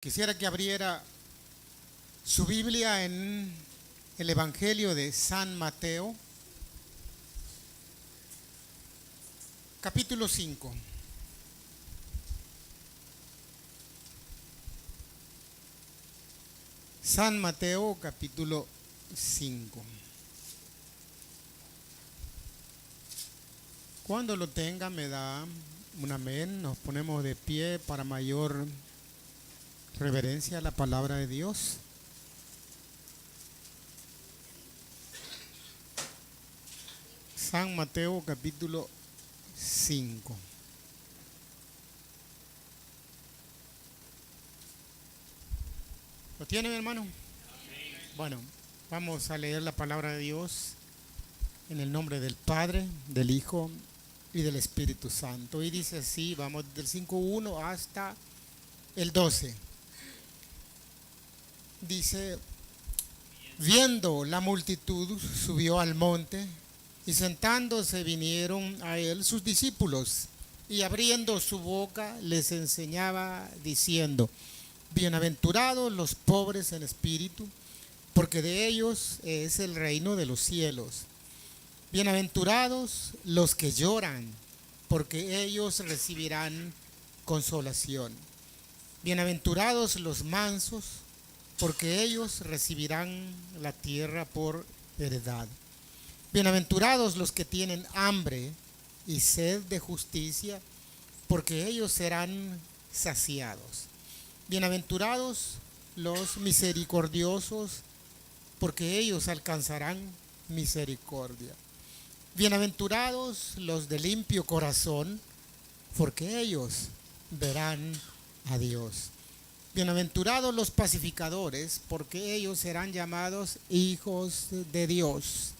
Quisiera que abriera su Biblia en el Evangelio de San Mateo, capítulo 5. San Mateo, capítulo 5. Cuando lo tenga me da un amén. Nos ponemos de pie para mayor reverencia a la palabra de Dios. San Mateo, capítulo 5. ¿Lo tiene, mi hermano? Bueno, vamos a leer la palabra de Dios en el nombre del Padre, del Hijo y del Espíritu Santo. Y dice así, vamos del 5:1 hasta el 12. Dice: viendo la multitud, subió al monte, y sentándose vinieron a él sus discípulos, y abriendo su boca les enseñaba diciendo: bienaventurados los pobres en espíritu, porque de ellos es el reino de los cielos. Bienaventurados los que lloran, porque ellos recibirán consolación. Bienaventurados los mansos, porque ellos recibirán la tierra por heredad. Bienaventurados los que tienen hambre y sed de justicia, porque ellos serán saciados. Bienaventurados los misericordiosos, porque ellos alcanzarán misericordia. Bienaventurados los de limpio corazón, porque ellos verán a Dios. Bienaventurados los pacificadores, porque ellos serán llamados hijos de Dios.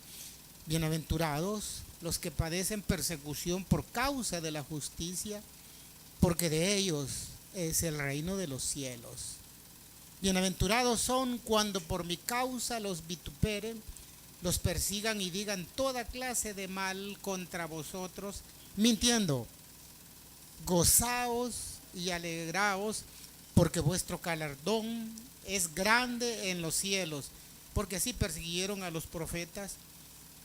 Bienaventurados los que padecen persecución por causa de la justicia, porque de ellos es el reino de los cielos. Bienaventurados son cuando por mi causa los vituperen, los persigan y digan toda clase de mal contra vosotros, mintiendo. Gozaos y alegraos, porque vuestro galardón es grande en los cielos, porque así persiguieron a los profetas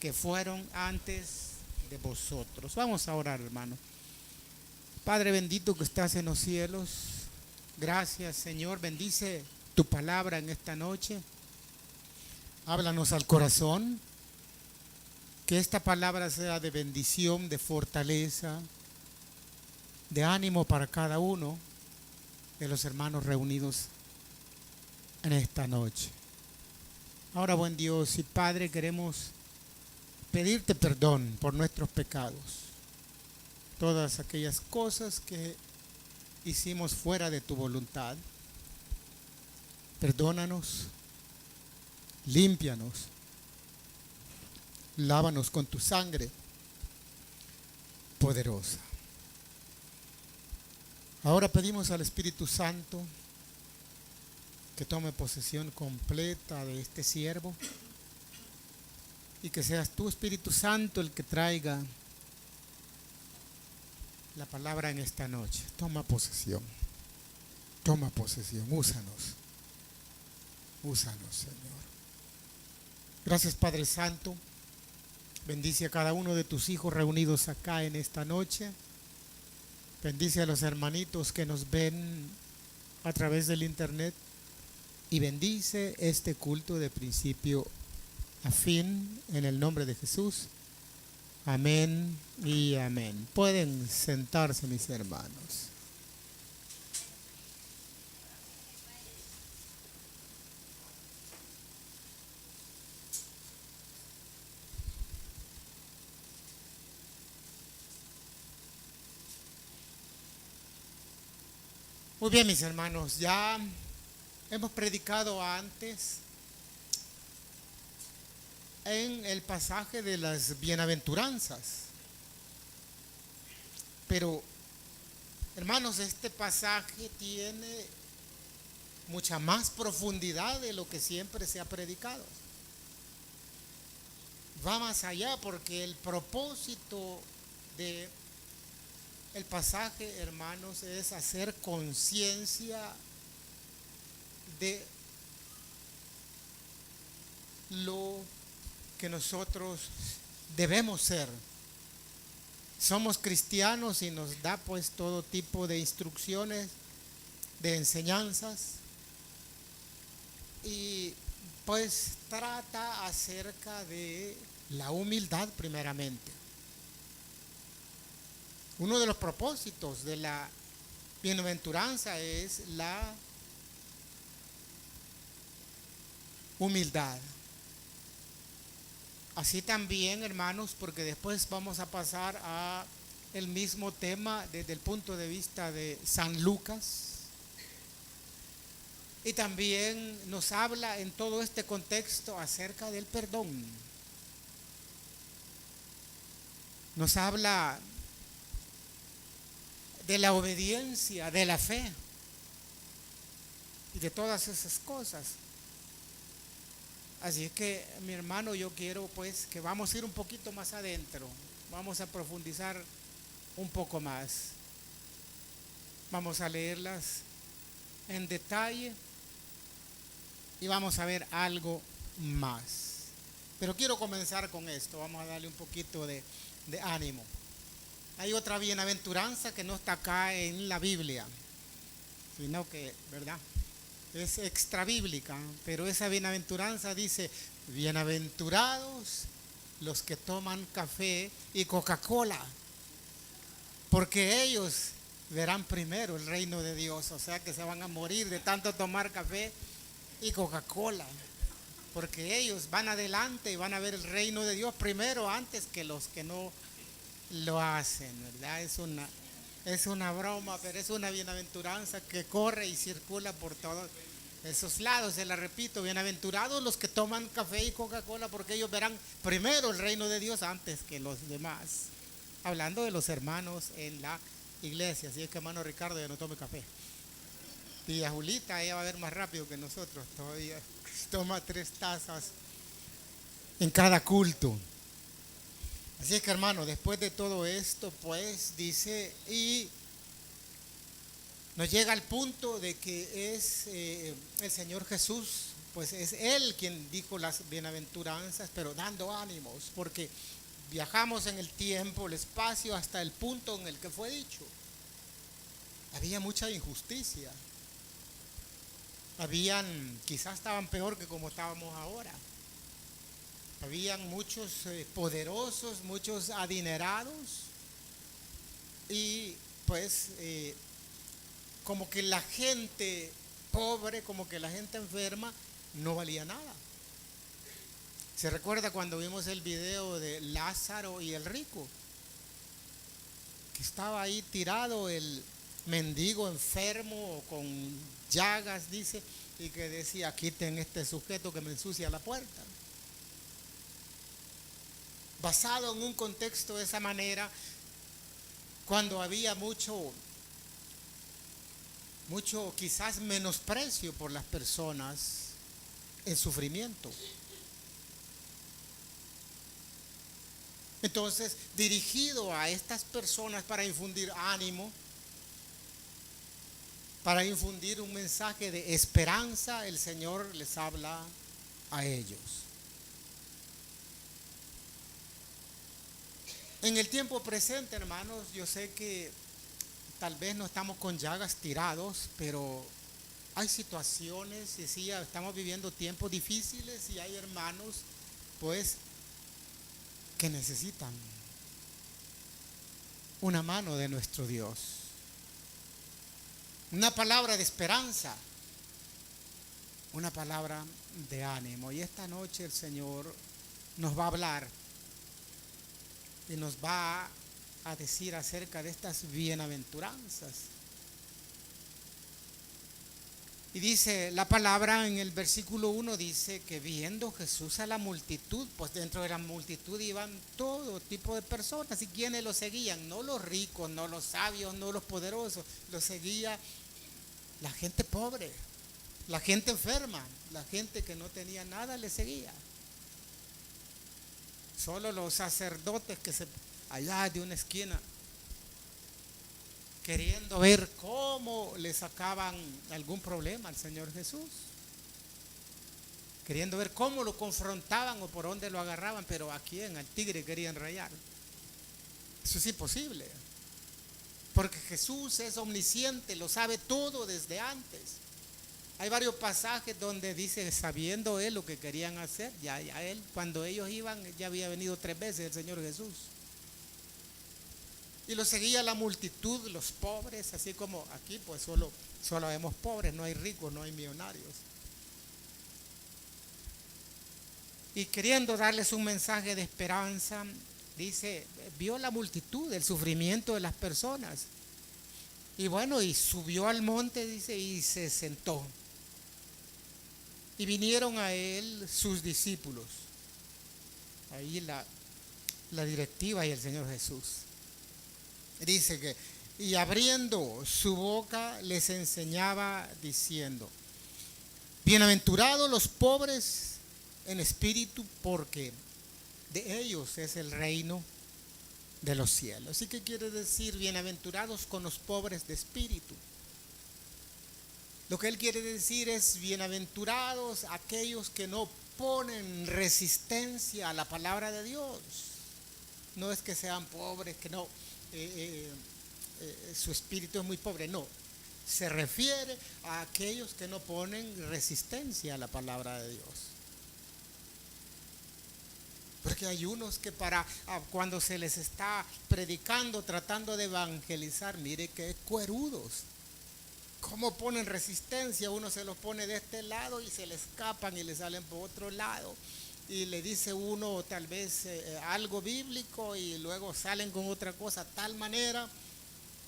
que fueron antes de vosotros. Vamos a orar, hermano. Padre bendito que estás en los cielos, gracias, Señor, bendice tu palabra en esta noche. Háblanos al corazón, que esta palabra sea de bendición, de fortaleza, de ánimo para cada uno de los hermanos reunidos en esta noche. Ahora, buen Dios y Padre, queremos pedirte perdón por nuestros pecados, todas aquellas cosas que hicimos fuera de tu voluntad. Perdónanos, límpianos, lávanos con tu sangre poderosa. Ahora pedimos al Espíritu Santo que tome posesión completa de este siervo y que seas tú, Espíritu Santo, el que traiga la palabra en esta noche. Toma posesión, úsanos, Señor. Gracias, Padre Santo. Bendice a cada uno de tus hijos reunidos acá en esta noche. Bendice a los hermanitos que nos ven a través del internet y bendice este culto de principio a fin en el nombre de Jesús. Amén y amén. Pueden sentarse, mis hermanos. Muy bien, mis hermanos, ya hemos predicado antes en el pasaje de las bienaventuranzas. Pero, hermanos, este pasaje tiene mucha más profundidad de lo que siempre se ha predicado. Va más allá porque el propósito de el pasaje, hermanos, es hacer conciencia de lo que nosotros debemos ser. Somos cristianos y nos da pues todo tipo de instrucciones, de enseñanzas, y pues trata acerca de la humildad primeramente. Uno de los propósitos de la bienaventuranza es la humildad. Así también, hermanos, porque después vamos a pasar a el mismo tema desde el punto de vista de San Lucas. Y también nos habla en todo este contexto acerca del perdón. Nos habla de la obediencia, de la fe y de todas esas cosas. Así es que, mi hermano, yo quiero pues que vamos a ir un poquito más adentro, vamos a profundizar un poco más, vamos a leerlas en detalle y vamos a ver algo más. Pero quiero comenzar con esto, vamos a darle un poquito de ánimo. Hay otra bienaventuranza que no está acá en la Biblia, sino que, ¿verdad?, es extra bíblica, pero esa bienaventuranza dice: bienaventurados los que toman café y Coca-Cola, porque ellos verán primero el reino de Dios. O sea que se van a morir de tanto tomar café y Coca-Cola, porque ellos van adelante y van a ver el reino de Dios primero antes que los que no lo hacen, ¿verdad? Es una broma, pero es una bienaventuranza que corre y circula por todos esos lados. Se la repito: bienaventurados los que toman café y Coca-Cola, porque ellos verán primero el reino de Dios antes que los demás. Hablando de los hermanos en la iglesia. Así es que, hermano Ricardo, ya no tome café. Tía Julita, ella va a ver más rápido que nosotros, todavía toma 3 tazas en cada culto. Así es que, hermano, después de todo esto, pues dice, y nos llega al punto de que es el Señor Jesús, pues es Él quien dijo las bienaventuranzas, pero dando ánimos, porque viajamos en el tiempo, el espacio, hasta el punto en el que fue dicho. Había mucha injusticia. Quizás estaban peor que como estábamos ahora. Habían muchos poderosos, muchos adinerados, y pues como que la gente pobre, como que la gente enferma no valía nada. ¿Se recuerda cuando vimos el video de Lázaro y el rico? Que estaba ahí tirado el mendigo enfermo con llagas, dice, y que decía: quiten este sujeto que me ensucia la puerta. Basado en un contexto de esa manera, cuando había mucho quizás menosprecio por las personas en sufrimiento. Entonces, dirigido a estas personas para infundir ánimo, para infundir un mensaje de esperanza, el Señor les habla a ellos. En el tiempo presente, hermanos, yo sé que tal vez no estamos con llagas tirados, pero hay situaciones, decía, estamos viviendo tiempos difíciles y hay hermanos, pues, que necesitan una mano de nuestro Dios, una palabra de esperanza, una palabra de ánimo. Y esta noche el Señor nos va a hablar y nos va a decir acerca de estas bienaventuranzas. Y dice la palabra en el versículo 1, dice que viendo Jesús a la multitud, pues dentro de la multitud iban todo tipo de personas. ¿Y quiénes lo seguían? No los ricos, no los sabios, no los poderosos. Lo seguía la gente pobre, la gente enferma, la gente que no tenía nada le seguía. Solo los sacerdotes que allá de una esquina queriendo ver cómo le sacaban algún problema al Señor Jesús, queriendo ver cómo lo confrontaban o por dónde lo agarraban, pero ¿a quién? Al tigre querían rayar. Eso es imposible, porque Jesús es omnisciente, lo sabe todo desde antes. Hay varios pasajes donde dice, sabiendo él lo que querían hacer, ya él, cuando ellos iban, ya había venido 3 veces el Señor Jesús. Y lo seguía la multitud, los pobres, así como aquí, pues solo vemos pobres, no hay ricos, no hay millonarios. Y queriendo darles un mensaje de esperanza, dice, vio la multitud, el sufrimiento de las personas. Y bueno, y subió al monte, dice, y se sentó. Y vinieron a él sus discípulos. Ahí la directiva y el Señor Jesús. Dice que, y abriendo su boca les enseñaba diciendo, bienaventurados los pobres en espíritu, porque de ellos es el reino de los cielos. Así que quiere decir bienaventurados con los pobres de espíritu. Lo que él quiere decir es bienaventurados aquellos que no ponen resistencia a la palabra de Dios. No es que sean pobres, que no, su espíritu es muy pobre, no. Se refiere a aquellos que no ponen resistencia a la palabra de Dios. Porque hay unos que cuando se les está predicando, tratando de evangelizar, mire qué cuerudos. ¿Cómo ponen resistencia? Uno se los pone de este lado y se le escapan y le salen por otro lado. Y le dice uno tal vez algo bíblico y luego salen con otra cosa, tal manera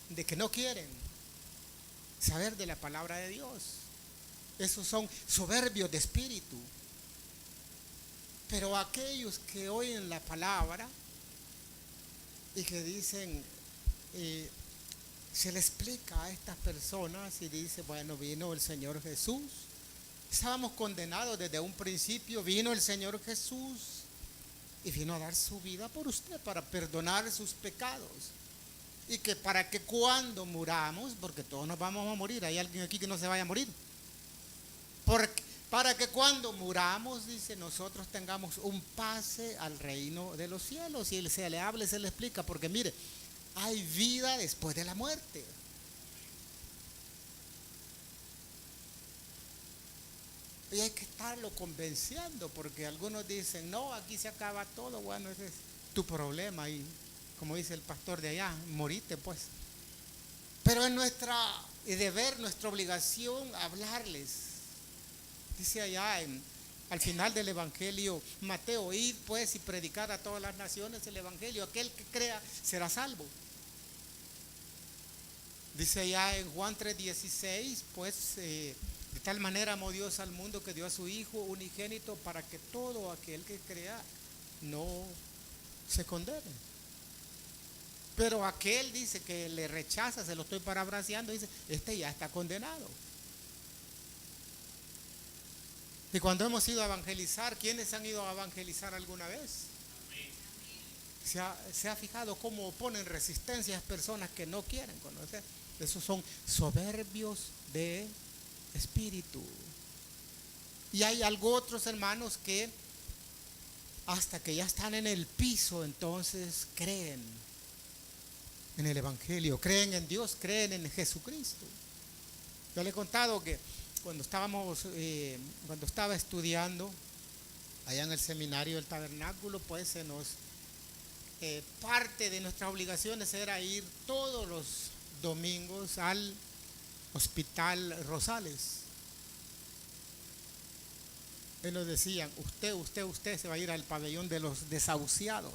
de que no quieren saber de la palabra de Dios. Esos son soberbios de espíritu. Pero aquellos que oyen la palabra y que dicen, se le explica a estas personas y dice, bueno, vino el Señor Jesús. Estábamos condenados desde un principio, vino el Señor Jesús y vino a dar su vida por usted para perdonar sus pecados. Y que para que cuando muramos, porque todos nos vamos a morir, hay alguien aquí que no se vaya a morir, para que cuando muramos, dice, nosotros tengamos un pase al reino de los cielos. Y se le habla y se le explica, porque mire, hay vida después de la muerte. Y hay que estarlo convenciendo, porque algunos dicen, no, aquí se acaba todo. Bueno, ese es tu problema. Y como dice el pastor de allá, morite pues. Pero es nuestro deber, nuestra obligación hablarles. Dice allá al final del Evangelio Mateo, id pues y predicad a todas las naciones el Evangelio. Aquel que crea será salvo. Dice allá en Juan 3:16, pues de tal manera amó Dios al mundo que dio a su Hijo unigénito para que todo aquel que crea no se condene. Pero aquel dice que le rechaza, se lo estoy parafraseando, dice, este ya está condenado. Y cuando hemos ido a evangelizar, ¿quiénes han ido a evangelizar alguna vez? ¿Se ha fijado cómo ponen resistencia a las personas que no quieren conocer? Esos son soberbios de espíritu. Y hay algo otros hermanos que hasta que ya están en el piso, entonces creen en el Evangelio, creen en Dios, creen en Jesucristo. Yo le he contado que cuando estaba estudiando allá en el seminario del Tabernáculo, pues parte de nuestras obligaciones era ir todos los domingos al Hospital Rosales. Y nos decían, usted se va a ir al pabellón de los desahuciados.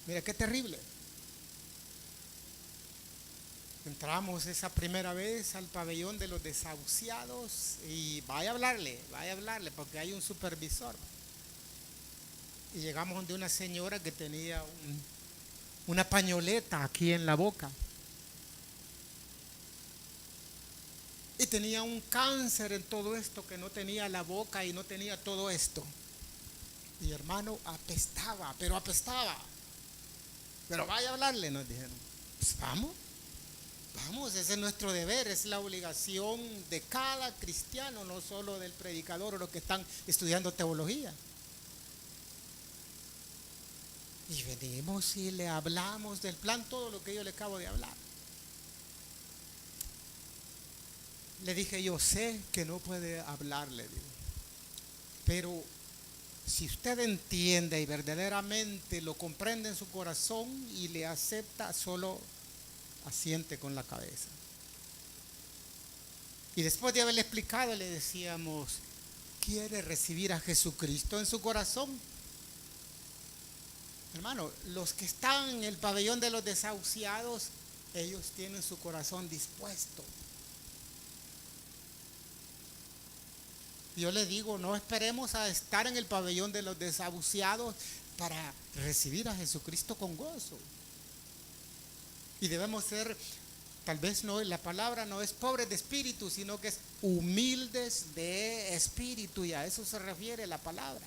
Mira qué terrible. Entramos esa primera vez al pabellón de los desahuciados y vaya a hablarle, porque hay un supervisor. Y llegamos donde una señora que tenía una pañoleta aquí en la boca. Y tenía un cáncer en todo esto, que no tenía la boca y no tenía todo esto. Y hermano, apestaba, pero apestaba. Pero vaya a hablarle, nos dijeron. Pues vamos, vamos, ese es nuestro deber, es la obligación de cada cristiano, no solo del predicador o los que están estudiando teología. Y venimos y le hablamos del plan, todo lo que yo le acabo de hablar. Le dije, yo sé que no puede hablarle, pero si usted entiende y verdaderamente lo comprende en su corazón y le acepta, solo asiente con la cabeza. Y después de haberle explicado, le decíamos, ¿quiere recibir a Jesucristo en su corazón? Hermano, los que están en el pabellón de los desahuciados, ellos tienen su corazón dispuesto. Yo le digo, no esperemos a estar en el pabellón de los desahuciados para recibir a Jesucristo con gozo. Y debemos ser, tal vez no, la palabra no es pobres de espíritu, sino que es humildes de espíritu, y a eso se refiere la palabra.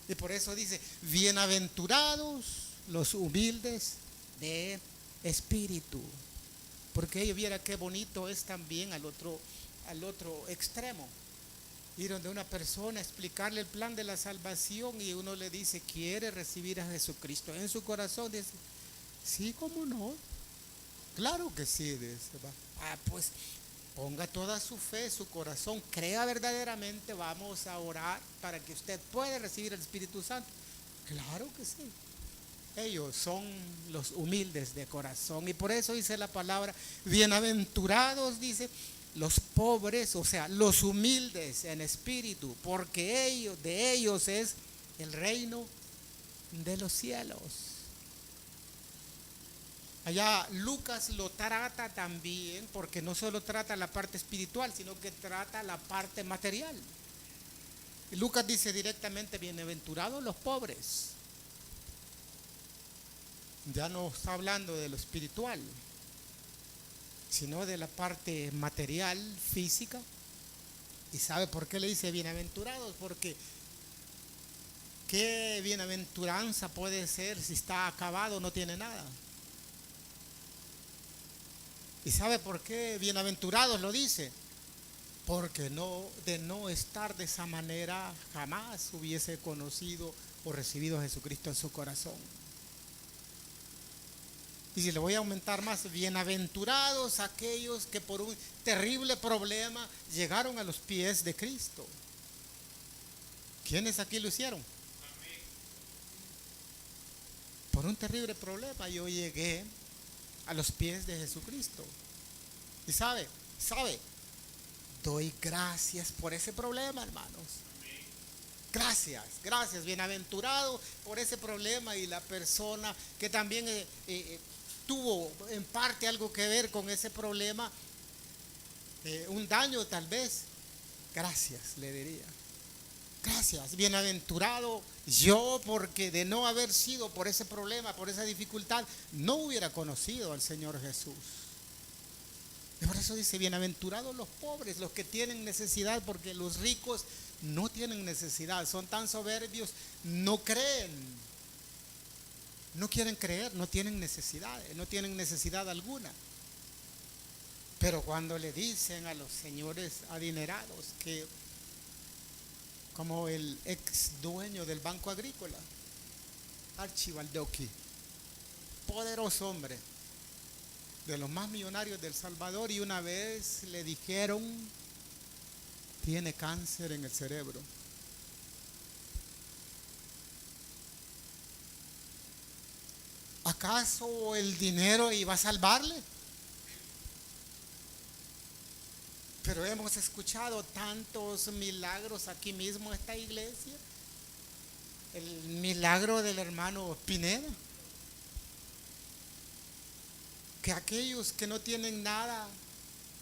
Y por eso dice, bienaventurados los humildes de espíritu. Porque ellos viera qué bonito es también al otro extremo. Ir donde una persona, explicarle el plan de la salvación, y uno le dice, ¿quiere recibir a Jesucristo en su corazón? Dice, sí, ¿cómo no? Claro que sí, dice. Pues ponga toda su fe, su corazón, crea verdaderamente, vamos a orar para que usted pueda recibir el Espíritu Santo. Claro que sí. Ellos son los humildes de corazón, y por eso dice la palabra, bienaventurados, dice, los pobres, o sea, los humildes en espíritu, porque de ellos es el reino de los cielos. Allá Lucas lo trata también, porque no solo trata la parte espiritual, sino que trata la parte material. Y Lucas dice directamente, bienaventurados los pobres. Ya no está hablando de lo espiritual, sino de la parte material, física. ¿Y sabe por qué le dice bienaventurados? Porque ¿qué bienaventuranza puede ser si está acabado, no tiene nada? ¿Y sabe por qué bienaventurados lo dice? Porque de no estar de esa manera, jamás hubiese conocido o recibido a Jesucristo en su corazón. Y si le voy a aumentar más, bienaventurados aquellos que por un terrible problema llegaron a los pies de Cristo. ¿Quiénes aquí lo hicieron? Por un terrible problema yo llegué a los pies de Jesucristo. Y sabe, doy gracias por ese problema, hermanos. Gracias, bienaventurado por ese problema, y la persona que también tuvo en parte algo que ver con ese problema, un daño tal vez. Gracias, le diría. Gracias, bienaventurado yo, porque de no haber sido por ese problema, por esa dificultad, no hubiera conocido al Señor Jesús. Y por eso dice, bienaventurados los pobres, los que tienen necesidad, porque los ricos no tienen necesidad, son tan soberbios, no creen, no quieren creer, no tienen necesidad alguna. Pero cuando le dicen a los señores adinerados, que como el ex dueño del Banco Agrícola, Archibaldoqui, poderoso hombre, de los más millonarios del Salvador, y una vez le dijeron, tiene cáncer en el cerebro. ¿Acaso el dinero iba a salvarle? Pero hemos escuchado tantos milagros aquí mismo en esta iglesia. El milagro del hermano Pineda, que aquellos que no tienen nada,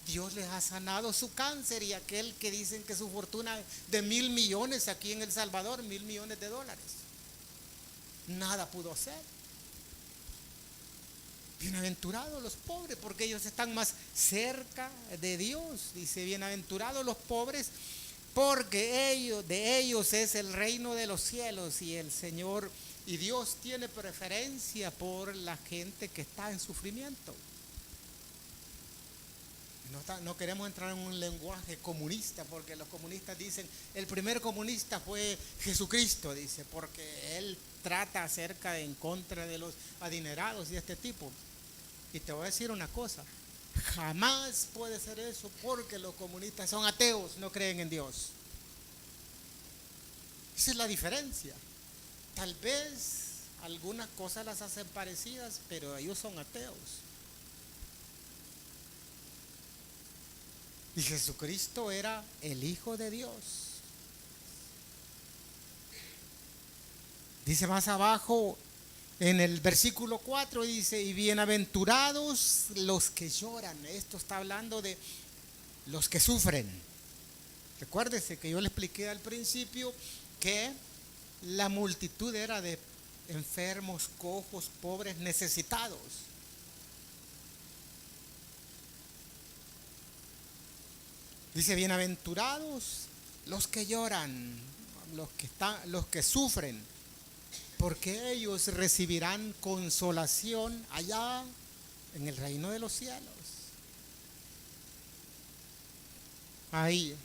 Dios les ha sanado su cáncer, y aquel que dicen que su fortuna de 1,000 millones aquí en El Salvador, 1,000 millones de dólares, nada pudo hacer. Bienaventurados los pobres, porque ellos están más cerca de Dios. Dice, bienaventurados los pobres, porque de ellos es el reino de los cielos. Y el Señor Y Dios tiene preferencia por la gente que está en sufrimiento. No queremos entrar en un lenguaje comunista, porque los comunistas dicen, el primer comunista fue Jesucristo, dice, porque él trata en contra de los adinerados y este tipo. Y te voy a decir una cosa, jamás puede ser eso, porque los comunistas son ateos, no creen en Dios. Esa es la diferencia. Tal vez algunas cosas las hacen parecidas, pero ellos son ateos. Y Jesucristo era el Hijo de Dios. Dice más abajo, en el versículo 4, dice, y bienaventurados los que lloran. Esto está hablando de los que sufren. Recuérdese que yo le expliqué al principio que la multitud era de enfermos, cojos, pobres, necesitados. Dice, bienaventurados los que lloran, los que sufren, porque ellos recibirán consolación allá en el reino de los cielos. Hay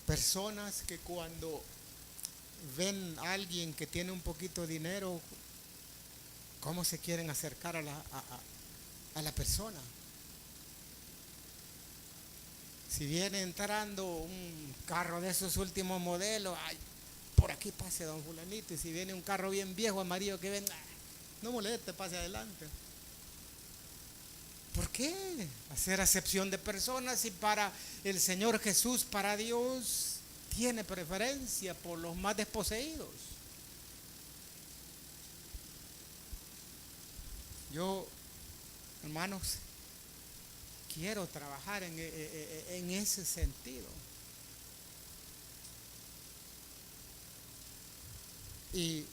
personas que cuando ven a alguien que tiene un poquito de dinero, ¿cómo se quieren acercar a la persona? Si viene entrando un carro de esos últimos modelos, ay, por aquí pase don fulanito. Y si viene un carro bien viejo, amarillo, que venga, no moleste, pase adelante. ¿Por qué hacer acepción de personas? Y para el Señor Jesús, para Dios, tiene preferencia por los más desposeídos. Yo, hermanos, quiero trabajar en ese sentido. Y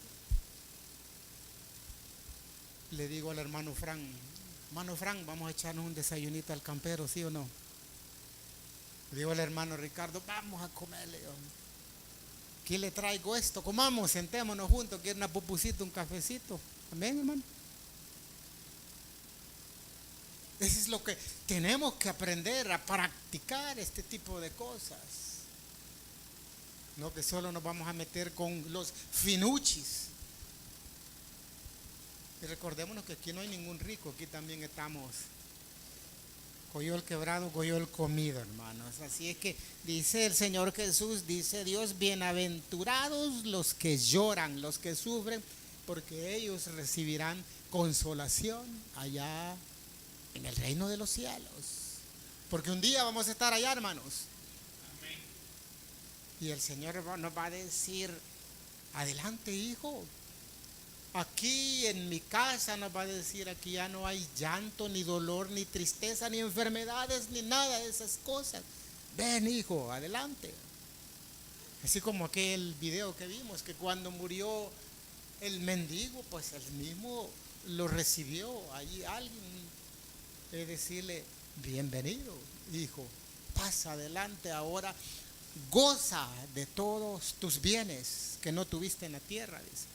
le digo al hermano Frank, vamos a echarnos un desayunito al campero, ¿sí o no? Le digo al hermano Ricardo, vamos a comerle. Aquí le traigo esto, comamos, sentémonos juntos, quiero una pupusita, un cafecito. Amén, hermano. Eso es lo que tenemos que aprender, a practicar este tipo de cosas. No que solo nos vamos a meter con los finuchis. Y recordémonos que aquí no hay ningún rico, aquí también estamos coyol quebrado, coyol comido, hermanos. Así es que dice el Señor Jesús, dice Dios, bienaventurados los que lloran, los que sufren, porque ellos recibirán consolación allá en el reino de los cielos. Porque un día vamos a estar allá, hermanos. Amén. Y el Señor nos va a decir, adelante, hijo. Aquí en mi casa nos va a decir, aquí ya no hay llanto, ni dolor, ni tristeza, ni enfermedades, ni nada de esas cosas. Ven, hijo, adelante. Así como aquel video que vimos, que cuando murió el mendigo, pues él mismo lo recibió. Allí alguien es decirle, bienvenido, hijo, pasa adelante ahora, goza de todos tus bienes que no tuviste en la tierra, dice.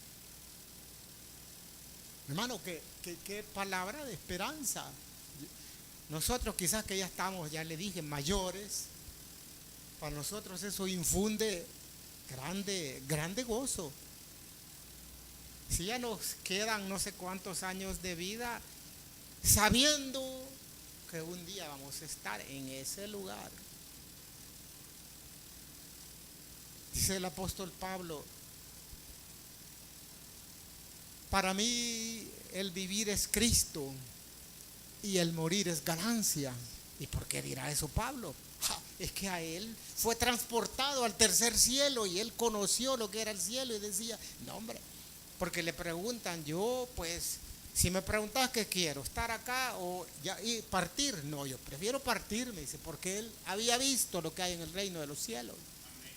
Hermano, qué palabra de esperanza. Nosotros quizás que ya estamos, ya le dije, mayores, para nosotros eso infunde grande gozo. Si ya nos quedan no sé cuántos años de vida, sabiendo que un día vamos a estar en ese lugar. Dice el apóstol Pablo, para mí el vivir es Cristo y el morir es ganancia. ¿Y por qué dirá eso Pablo? Es que a él fue transportado al tercer cielo y él conoció lo que era el cielo y decía, no hombre, porque le preguntan, yo pues, si me preguntas qué quiero, estar acá o ya y partir, no, yo prefiero partir, me dice, porque él había visto lo que hay en el reino de los cielos. Amén.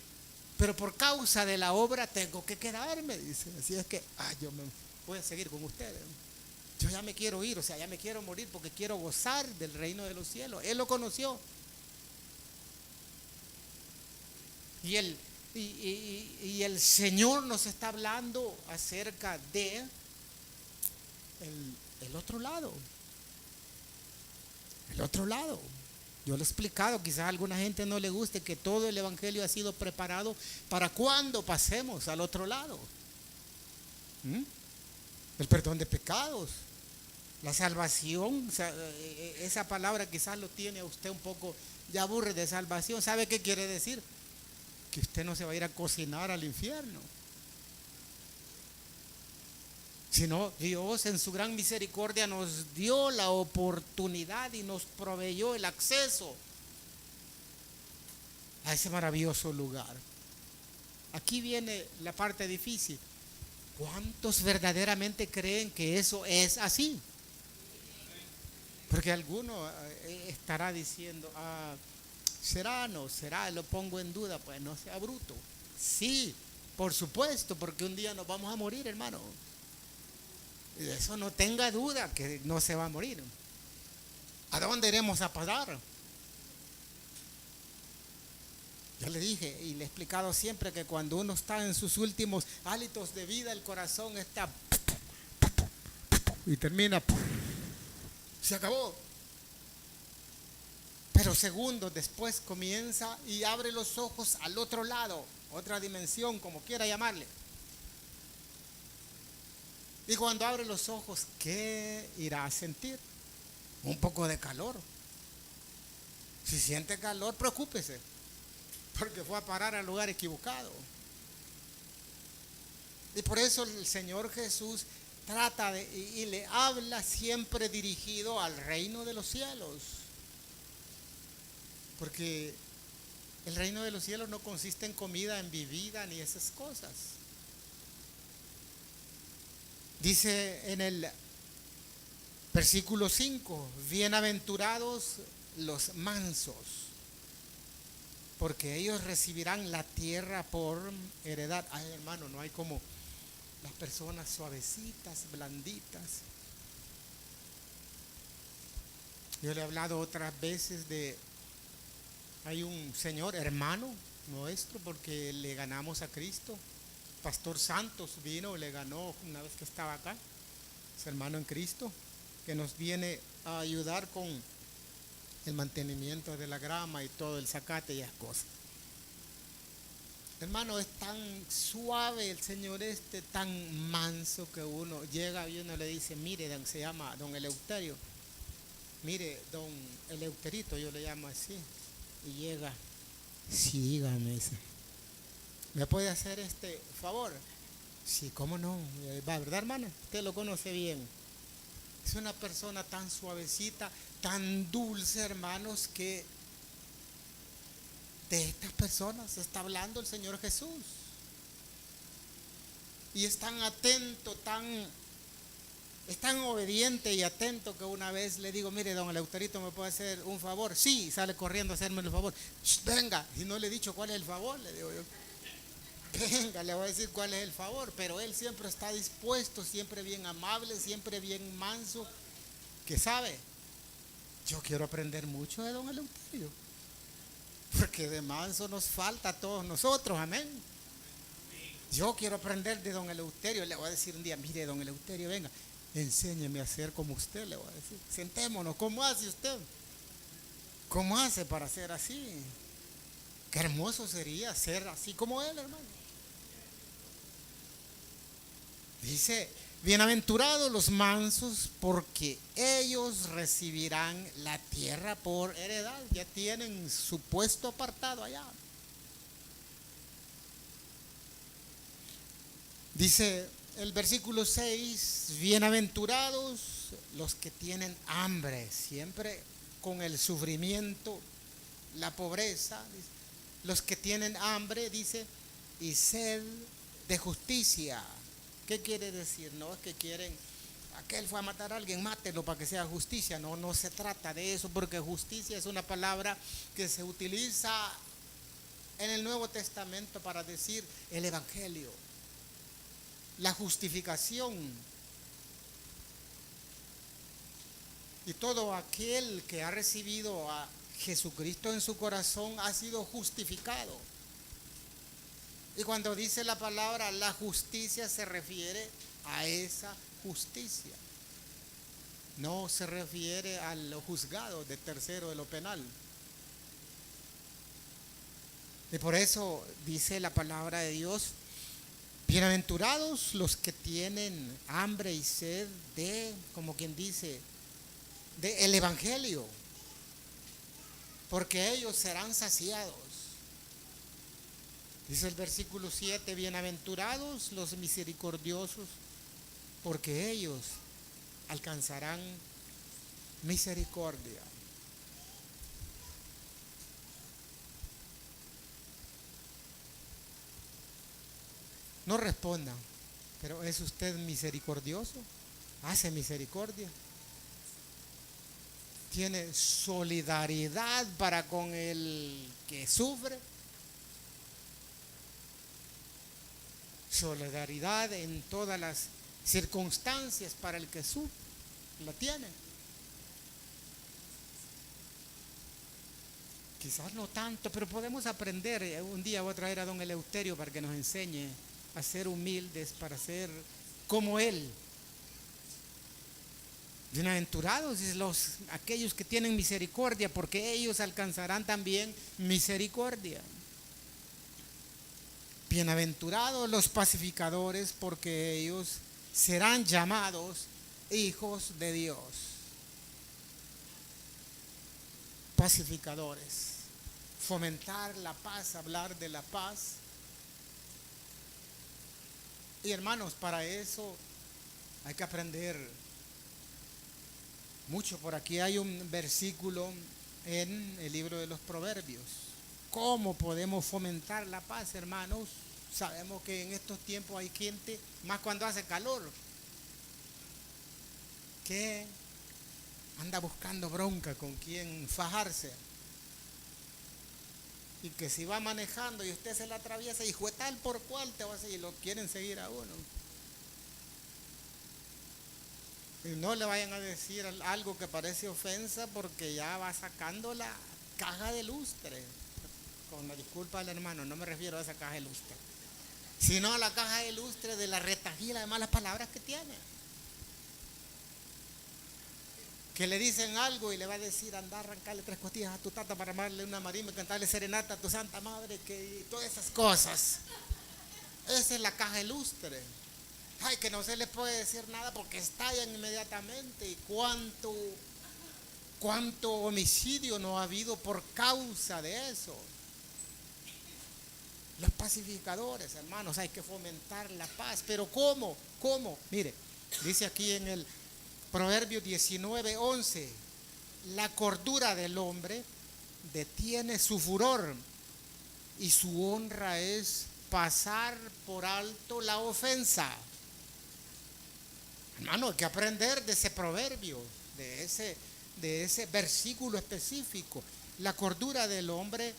Pero por causa de la obra tengo que quedarme, dice, así es que, yo me voy a seguir con ustedes. Yo ya me quiero ir, o sea, ya me quiero morir porque quiero gozar del reino de los cielos. Él lo conoció. Y Y el Señor nos está hablando acerca de el otro lado. El otro lado. Yo lo he explicado, quizás a alguna gente no le guste que todo el Evangelio ha sido preparado para cuando pasemos al otro lado. El perdón de pecados, la salvación, o sea, esa palabra quizás lo tiene a usted un poco, ya aburre de salvación. ¿Sabe qué quiere decir? Que usted no se va a ir a cocinar al infierno, sino Dios en su gran misericordia nos dio la oportunidad y nos proveyó el acceso a ese maravilloso lugar. Aquí viene la parte difícil. ¿Cuántos verdaderamente creen que eso es así? Porque alguno estará diciendo, ¿será? No, será, lo pongo en duda. Pues no sea bruto. Sí, por supuesto, porque un día nos vamos a morir, hermano. Eso no tenga duda que no se va a morir. ¿A dónde iremos a parar? Yo le dije y le he explicado siempre que cuando uno está en sus últimos hálitos de vida, el corazón está y termina, se acabó. Pero segundos después comienza y abre los ojos al otro lado, otra dimensión, como quiera llamarle. Y cuando abre los ojos, ¿qué irá a sentir? Un poco de calor. Si siente calor, preocúpese, porque fue a parar al lugar equivocado. Y por eso el Señor Jesús trata de, y le habla siempre dirigido al reino de los cielos. Porque el reino de los cielos no consiste en comida, en bebida, ni esas cosas. Dice en el versículo 5, bienaventurados los mansos, porque ellos recibirán la tierra por heredad. Ay, hermano, no hay como las personas suavecitas, blanditas. Yo le he hablado otras veces de, hay un señor hermano nuestro, porque le ganamos a Cristo. Pastor Santos vino, le ganó una vez que estaba acá, es hermano en Cristo, que nos viene a ayudar con el mantenimiento de la grama y todo el zacate y las cosas. Hermano, es tan suave el Señor tan manso, que uno llega y uno le dice, mire, se llama don Eleuterio, mire, don Eleuterito, yo le llamo así, y llega, sí, dígame, dice, ¿me puede hacer este favor? Sí, ¿cómo no? Va, ¿verdad, hermana? Usted lo conoce bien. Es una persona tan suavecita, tan dulce, hermanos, que de estas personas está hablando el Señor Jesús. Y es tan atento, es tan obediente y atento, que una vez le digo, mire, don Eleuterito, ¿me puede hacer un favor? Sí, sale corriendo a hacerme el favor. Venga, y no le he dicho cuál es el favor, le digo yo. Venga, le voy a decir cuál es el favor, pero él siempre está dispuesto, siempre bien amable, siempre bien manso, que sabe, yo quiero aprender mucho de don Eleuterio, porque de manso nos falta a todos nosotros, amén. Yo quiero aprender de don Eleuterio. Le voy a decir un día, mire, don Eleuterio, venga, enséñeme a hacer como usted, le voy a decir, sentémonos, ¿cómo hace usted? ¿Cómo hace para ser así? Qué hermoso sería ser así como él, hermano. Dice, bienaventurados los mansos, porque ellos recibirán la tierra por heredad. Ya tienen su puesto apartado allá. Dice el versículo 6, bienaventurados los que tienen hambre, siempre con el sufrimiento, la pobreza. Los que tienen hambre, dice, y sed de justicia. ¿Qué quiere decir? No es que quieren, aquel fue a matar a alguien, mátelo para que sea justicia. No, no se trata de eso, porque justicia es una palabra que se utiliza en el Nuevo Testamento para decir el Evangelio, la justificación. Y todo aquel que ha recibido a Jesucristo en su corazón ha sido justificado. Y cuando dice la palabra la justicia se refiere a esa justicia. No se refiere a los juzgados de tercero de lo penal. Y por eso dice la palabra de Dios: bienaventurados los que tienen hambre y sed de, como quien dice, de el evangelio, porque ellos serán saciados. Dice el versículo 7: bienaventurados los misericordiosos, porque ellos alcanzarán misericordia. No responda, pero ¿es usted misericordioso? ¿Hace misericordia? ¿Tiene solidaridad para con el que sufre? Solidaridad en todas las circunstancias para el que sufre, la tiene. Quizás no tanto, pero podemos aprender. Un día voy a traer a don Eleuterio para que nos enseñe a ser humildes, para ser como él. Bienaventurados aquellos que tienen misericordia, porque ellos alcanzarán también misericordia. Bienaventurados los pacificadores, porque ellos serán llamados hijos de Dios. Pacificadores, fomentar la paz, hablar de la paz. Y hermanos, para eso hay que aprender mucho. Por aquí hay un versículo en el libro de los Proverbios. ¿Cómo podemos fomentar la paz, hermanos? Sabemos que en estos tiempos hay gente, más cuando hace calor, que anda buscando bronca con quien fajarse. Y que si va manejando y usted se la atraviesa, y fue tal por cual te va a seguir, lo quieren seguir a uno. Y no le vayan a decir algo que parece ofensa, porque ya va sacando la caja de lustre. Con la disculpa del hermano, no me refiero a esa caja de lustre, sino a la caja de lustre de la retahíla de malas palabras que tiene. Que le dicen algo y le va a decir: anda a arrancarle 3 costillas a tu tata para armarle una marimba y cantarle serenata a tu santa madre, que todas esas cosas. Esa es la caja de lustre. Ay, que no se les puede decir nada porque estallan inmediatamente. Y cuánto homicidio no ha habido por causa de eso. Los pacificadores, hermanos, hay que fomentar la paz. Pero ¿cómo? Mire, dice aquí en el Proverbio 19:11: la cordura del hombre detiene su furor, y su honra es pasar por alto la ofensa. Hermano, hay que aprender de ese proverbio, de ese versículo específico. La cordura del hombre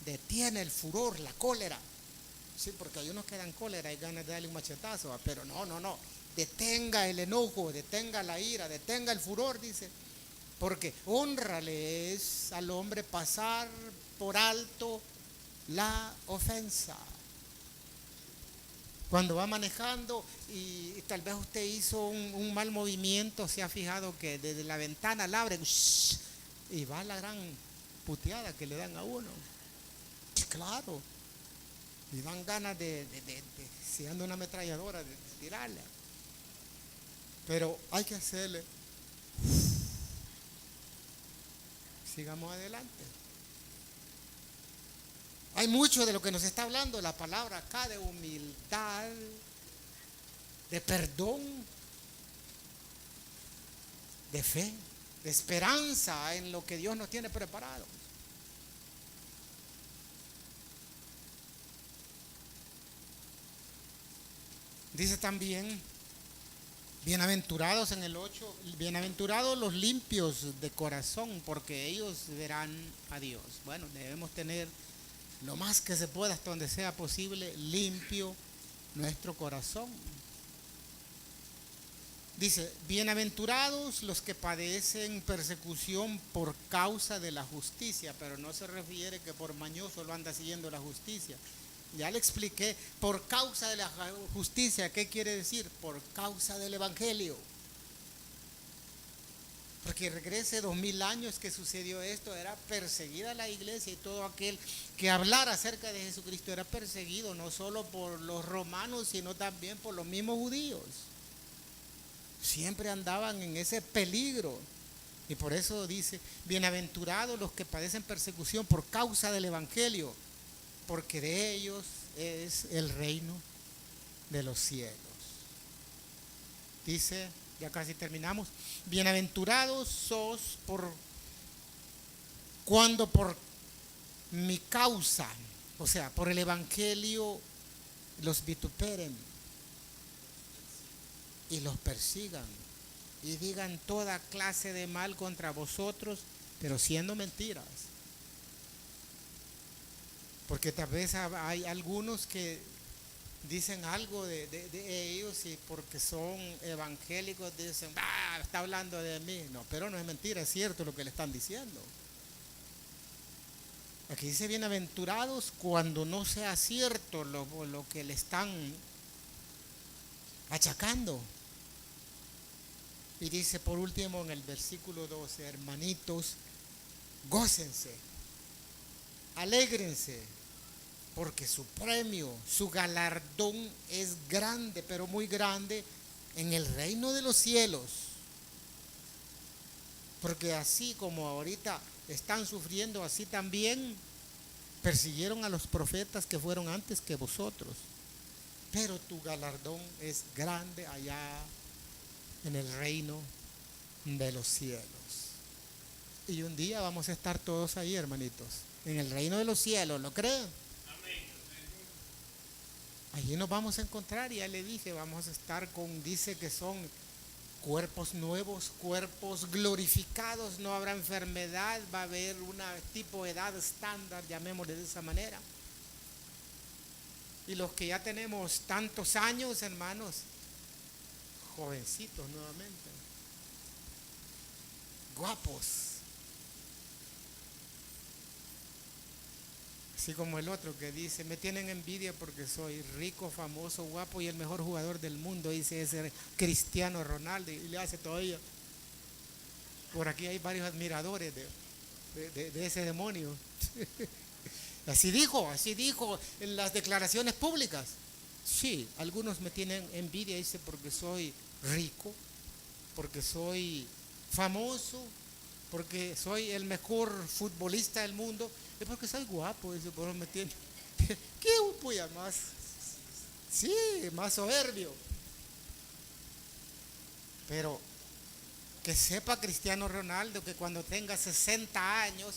detiene el furor, la cólera. Sí, porque hay unos que dan cólera, hay ganas de darle un machetazo, pero no. Detenga el enojo, detenga la ira, detenga el furor, dice. Porque honrale es al hombre pasar por alto la ofensa. Cuando va manejando y tal vez usted hizo un mal movimiento, se ha fijado que desde la ventana la abre y va la gran puteada que le dan a uno. Claro. Y dan ganas si anda una ametralladora, de tirarle. Pero hay que hacerle. Sigamos adelante. Hay mucho de lo que nos está hablando la palabra acá, de humildad, de perdón, de fe, de esperanza en lo que Dios nos tiene preparado. Dice también: bienaventurados en el 8, bienaventurados los limpios de corazón, porque ellos verán a Dios. Bueno, debemos tener lo más que se pueda, hasta donde sea posible, limpio nuestro corazón. Dice: bienaventurados los que padecen persecución por causa de la justicia, pero no se refiere que por mañoso lo anda siguiendo la justicia, Ya le expliqué, por causa de la justicia. ¿Qué quiere decir? Por causa del evangelio. Porque regrese 2000 años que sucedió esto, era perseguida la iglesia, y todo aquel que hablara acerca de Jesucristo era perseguido, no solo por los romanos, sino también por los mismos judíos. Siempre andaban en ese peligro. Y por eso dice, bienaventurados los que padecen persecución por causa del evangelio, porque de ellos es el reino de los cielos. Dice, ya casi terminamos, bienaventurados sos cuando por mi causa, o sea, por el evangelio, los vituperen y los persigan y digan toda clase de mal contra vosotros, pero siendo mentiras. Porque tal vez hay algunos que dicen algo de ellos, y porque son evangélicos dicen, está hablando de mí. No, pero no es mentira, es cierto lo que le están diciendo. Aquí dice bienaventurados cuando no sea cierto lo que le están achacando. Y dice por último en el versículo 12, hermanitos, gócense, alégrense, porque su premio, su galardón es grande, pero muy grande, en el reino de los cielos. Porque así como ahorita están sufriendo, así también persiguieron a los profetas que fueron antes que vosotros. Pero tu galardón es grande allá en el reino de los cielos. Y un día vamos a estar todos ahí, hermanitos, en el reino de los cielos, ¿lo creen? Allí nos vamos a encontrar, ya le dije, vamos a estar dice que son cuerpos nuevos, cuerpos glorificados, no habrá enfermedad, va a haber una tipo de edad estándar, llamémosle de esa manera. Y los que ya tenemos tantos años, hermanos, jovencitos nuevamente, guapos, así como el otro que dice, me tienen envidia porque soy rico, famoso, guapo y el mejor jugador del mundo, dice ese Cristiano Ronaldo, y le hace todavía. Por aquí hay varios admiradores de ese demonio. Así dijo en las declaraciones públicas. Sí, algunos me tienen envidia, dice, porque soy rico, porque soy famoso, porque soy el mejor futbolista del mundo, es porque soy guapo, dice, por eso me tiene. ¿Qué puya más? Sí, más soberbio. Pero que sepa Cristiano Ronaldo que cuando tenga 60 años,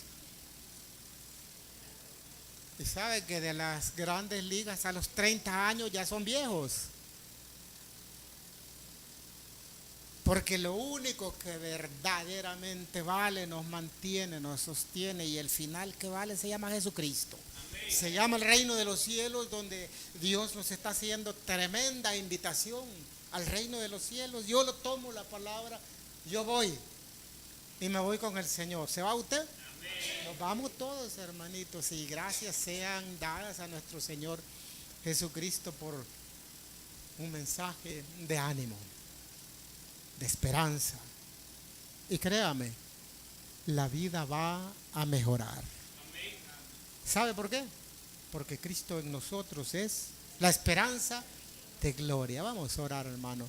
y sabe que de las grandes ligas a los 30 años ya son viejos. Porque lo único que verdaderamente vale, nos mantiene, nos sostiene, y el final que vale se llama Jesucristo. Amén. Se llama el reino de los cielos, donde Dios nos está haciendo tremenda invitación al reino de los cielos. Yo lo tomo la palabra, yo voy y me voy con el Señor. ¿Se va usted? Nos vamos todos, hermanitos, y gracias sean dadas a nuestro Señor Jesucristo por un mensaje de ánimo, de esperanza. Y créame, la vida va a mejorar. ¿Sabe por qué? Porque Cristo en nosotros es la esperanza de gloria. Vamos a orar, hermano.